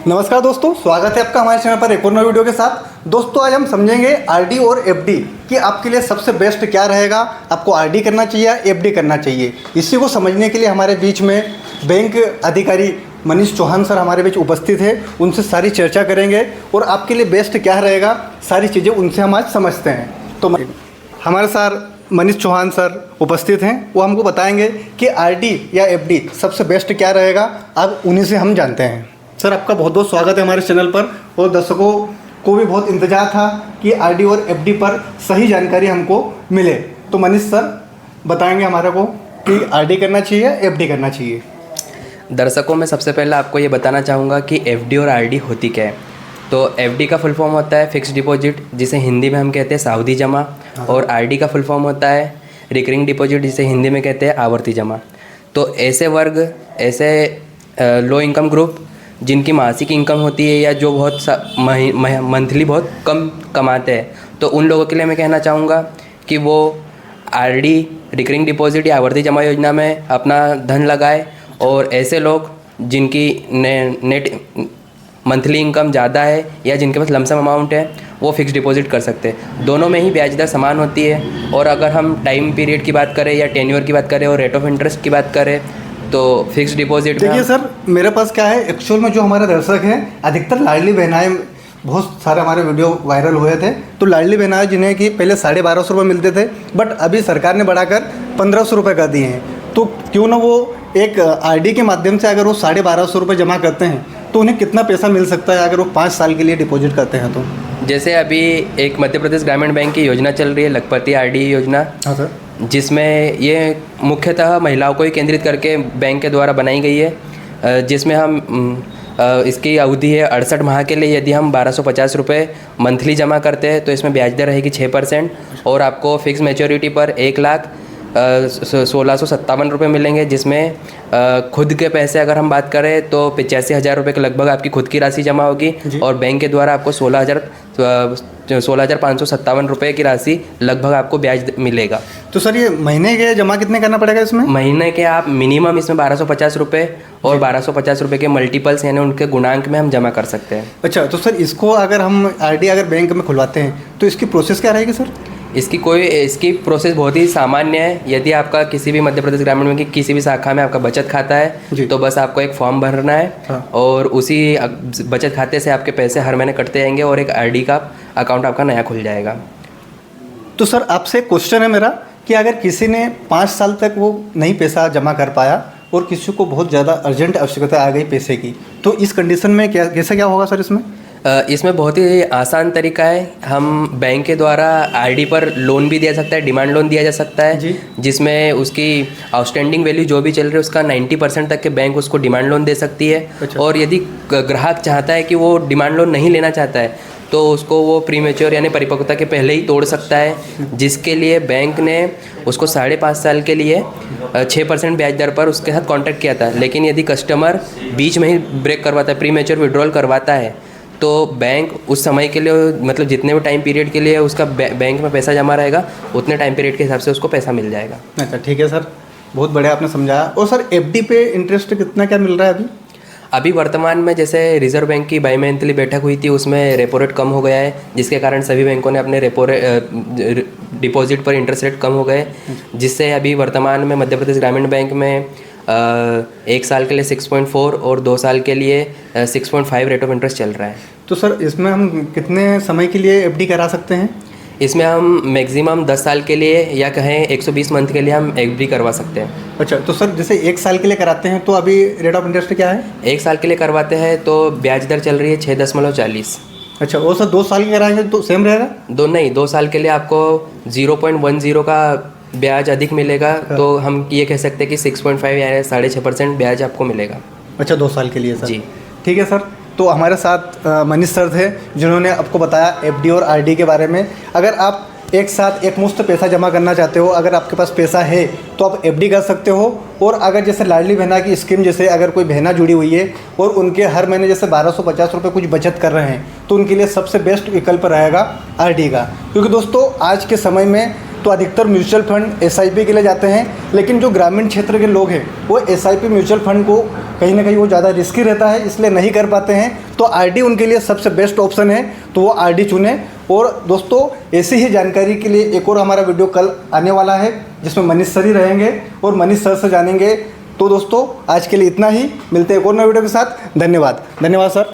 नमस्कार दोस्तों, स्वागत है आपका हमारे चैनल पर एक और नई वीडियो के साथ। दोस्तों आज हम समझेंगे आरडी और एफडी कि आपके लिए सबसे बेस्ट क्या रहेगा, आपको आरडी करना चाहिए या एफडी करना चाहिए। इसी को समझने के लिए हमारे बीच में बैंक अधिकारी मनीष चौहान सर हमारे बीच उपस्थित है। उनसे सारी चर्चा करेंगे और आपके लिए बेस्ट क्या रहेगा, सारी चीज़ें उनसे हम आज समझते हैं। तो हमारे सर मनीष चौहान सर उपस्थित हैं, वो हमको बताएंगे कि आरडी या एफडी सबसे बेस्ट क्या रहेगा। अब उन्हीं से हम जानते हैं। सर आपका बहुत बहुत स्वागत है हमारे चैनल पर, और दर्शकों को भी बहुत इंतजार था कि आरडी और एफडी पर सही जानकारी हमको मिले। तो मनीष सर बताएंगे हमारे को कि आरडी करना चाहिए या एफडी करना चाहिए। दर्शकों में सबसे पहले आपको ये बताना चाहूँगा कि एफडी और आरडी होती क्या है। तो एफडी का फुल फॉर्म होता है फिक्स्ड डिपॉजिट, जिसे हिंदी में हम कहते हैं सावधि जमा, और आरडी का फुल फॉर्म होता है रिकरिंग डिपॉजिट, जिसे हिंदी में कहते हैं आवर्ती जमा। तो ऐसे वर्ग, ऐसे लो इनकम ग्रुप जिनकी मासिक इनकम होती है या जो बहुत मंथली बहुत कम कमाते हैं, तो उन लोगों के लिए मैं कहना चाहूँगा कि वो आरडी, रिकरिंग डिपॉजिट या आवर्ती जमा योजना में अपना धन लगाए। और ऐसे लोग जिनकी नेट मंथली इनकम ज़्यादा है या जिनके पास लमसम अमाउंट है, वो फिक्स डिपॉजिट कर सकते हैं। दोनों में ही ब्याज दर समान होती है। और अगर हम टाइम पीरियड की बात करें या टेन्योर की बात करें और रेट ऑफ इंटरेस्ट की बात करें, तो फिक्स डिपॉजिट देखिए सर, मेरे पास क्या है, एक्चुअल में जो हमारे दर्शक हैं अधिकतर लाडली बहनाएं, बहुत सारे हमारे वीडियो वायरल हुए थे। तो लाडली बहनाएं जिन्हें कि पहले 1250 रुपये मिलते थे, बट अभी सरकार ने बढ़ाकर 1500 रुपये कर दिए हैं। तो क्यों ना वो एक आरडी के माध्यम से अगर वो 1250 रुपये जमा करते हैं तो उन्हें कितना पैसा मिल सकता है अगर वो 5 साल के लिए डिपॉजिट करते हैं। तो जैसे अभी एक मध्य प्रदेश ग्रामीण बैंक की योजना चल रही है, लखपति आरडी योजना। हाँ सर। जिसमें ये मुख्यतः महिलाओं को ही केंद्रित करके बैंक के द्वारा बनाई गई है, जिसमें हम इसकी अवधि है 68 माह के लिए। यदि हम 1250 रुपये मंथली जमा करते हैं तो इसमें ब्याज दर रहेगी 6%, और आपको फिक्स मैच्योरिटी पर 1,16,57 रुपये मिलेंगे, जिसमें खुद के पैसे अगर हम बात करें तो 85,000 रुपये के लगभग आपकी खुद की राशि जमा होगी, और बैंक के द्वारा आपको 16,557 रुपये की राशि लगभग आपको ब्याज मिलेगा। तो सर ये महीने के जमा कितने करना पड़ेगा इसमें? महीने के आप मिनिमम इसमें 1250 रुपये और 1250 रुपये के मल्टीपल्स यानी उनके गुणांक में हम जमा कर सकते हैं। अच्छा, तो सर इसको अगर हम आरडी अगर बैंक में खुलवाते हैं तो इसकी प्रोसेस क्या रहेगी सर? इसकी प्रोसेस बहुत ही सामान्य है। यदि आपका किसी भी मध्य प्रदेश ग्रामीण बैंक की किसी भी शाखा में आपका बचत खाता है, तो बस आपको एक फॉर्म भरना है। हाँ। और उसी बचत खाते से आपके पैसे हर महीने कटते जाएंगे और एक आरडी का अकाउंट आपका नया खुल जाएगा। तो सर आपसे क्वेश्चन है मेरा कि अगर किसी ने 5 साल तक वो नहीं पैसा जमा कर पाया और किसी को बहुत ज़्यादा अर्जेंट आवश्यकता आ गई पैसे की, तो इस कंडीशन में कैसे क्या होगा सर इसमें? इसमें बहुत ही आसान तरीका है। हम बैंक के द्वारा आरडी पर लोन भी दिया सकता है, डिमांड लोन दिया जा सकता है, जिसमें उसकी आउटस्टैंडिंग वैल्यू जो भी चल रही है उसका 90% तक के बैंक उसको डिमांड लोन दे सकती है। अच्छा। और यदि ग्राहक चाहता है कि वो डिमांड लोन नहीं लेना चाहता है तो उसको वो प्रीमेच्योर यानी परिपक्वता के पहले ही तोड़ सकता है, जिसके लिए बैंक ने उसको 5.5 साल के लिए 6% ब्याज दर पर उसके साथ कॉन्ट्रैक्ट किया था। लेकिन यदि कस्टमर बीच में ही ब्रेक करवाता है, प्रीमेच्योर विड्रॉल करवाता है, तो बैंक उस समय के लिए, मतलब जितने भी टाइम पीरियड के लिए उसका बैंक में पैसा जमा रहेगा, उतने टाइम पीरियड के हिसाब से उसको पैसा मिल जाएगा। अच्छा ठीक है सर, बहुत बढ़िया आपने समझाया। और सर एफडी पे इंटरेस्ट कितना क्या मिल रहा है अभी वर्तमान में? जैसे रिजर्व बैंक की बाई मंथली बैठक हुई थी, उसमें रेपो रेट कम हो गया है, जिसके कारण सभी बैंकों ने अपने डिपॉजिट पर इंटरेस्ट रेट कम हो गए, जिससे अभी वर्तमान में मध्य प्रदेश ग्रामीण बैंक में 1 साल के लिए 6.4 और 2 साल के लिए 6.5 रेट ऑफ इंटरेस्ट चल रहा है। तो सर इसमें हम कितने समय के लिए एफडी करा सकते हैं? इसमें हम मैक्सिमम 10 साल के लिए या कहें 120 मंथ के लिए हम एफडी करवा सकते हैं। अच्छा, तो सर जैसे 1 साल के लिए कराते हैं तो अभी रेट ऑफ इंटरेस्ट क्या है? 1 साल के लिए करवाते हैं तो ब्याज दर चल रही है 6.40। अच्छा, वो सर 2 साल के कराएंगे तो सेम रहेगा? 2 साल के लिए आपको 0.10 का ब्याज अधिक मिलेगा। हाँ। तो हम ये कह सकते हैं कि 6.5 या 6.5% ब्याज आपको मिलेगा। अच्छा, 2 साल के लिए सर? जी ठीक है सर। तो हमारे साथ मनीष सर थे जिन्होंने आपको बताया एफडी और आरडी के बारे में। अगर आप एक साथ एक मुश्त पैसा जमा करना चाहते हो, अगर आपके पास पैसा है तो आप एफडी कर सकते हो। और अगर जैसे लाडली बहना की स्कीम, जैसे अगर कोई बहना जुड़ी हुई है और उनके हर महीने जैसे 1250 रुपये कुछ बचत कर रहे हैं, तो उनके लिए सबसे बेस्ट विकल्प रहेगा आरडी का। क्योंकि दोस्तों आज के समय में तो अधिकतर म्यूचुअल फंड एसआईपी के लिए जाते हैं, लेकिन जो ग्रामीण क्षेत्र के लोग हैं वो एसआईपी म्यूचुअल फंड को कहीं ना कहीं वो ज़्यादा रिस्की रहता है, इसलिए नहीं कर पाते हैं। तो आरडी उनके लिए सबसे बेस्ट ऑप्शन है, तो वो आरडी चुनें। और दोस्तों ऐसी ही जानकारी के लिए एक और हमारा वीडियो कल आने वाला है जिसमें मनीष सर ही रहेंगे और मनीष सर से जानेंगे। तो दोस्तों आज के लिए इतना ही, मिलते हैं एक और नए वीडियो के साथ। धन्यवाद सर।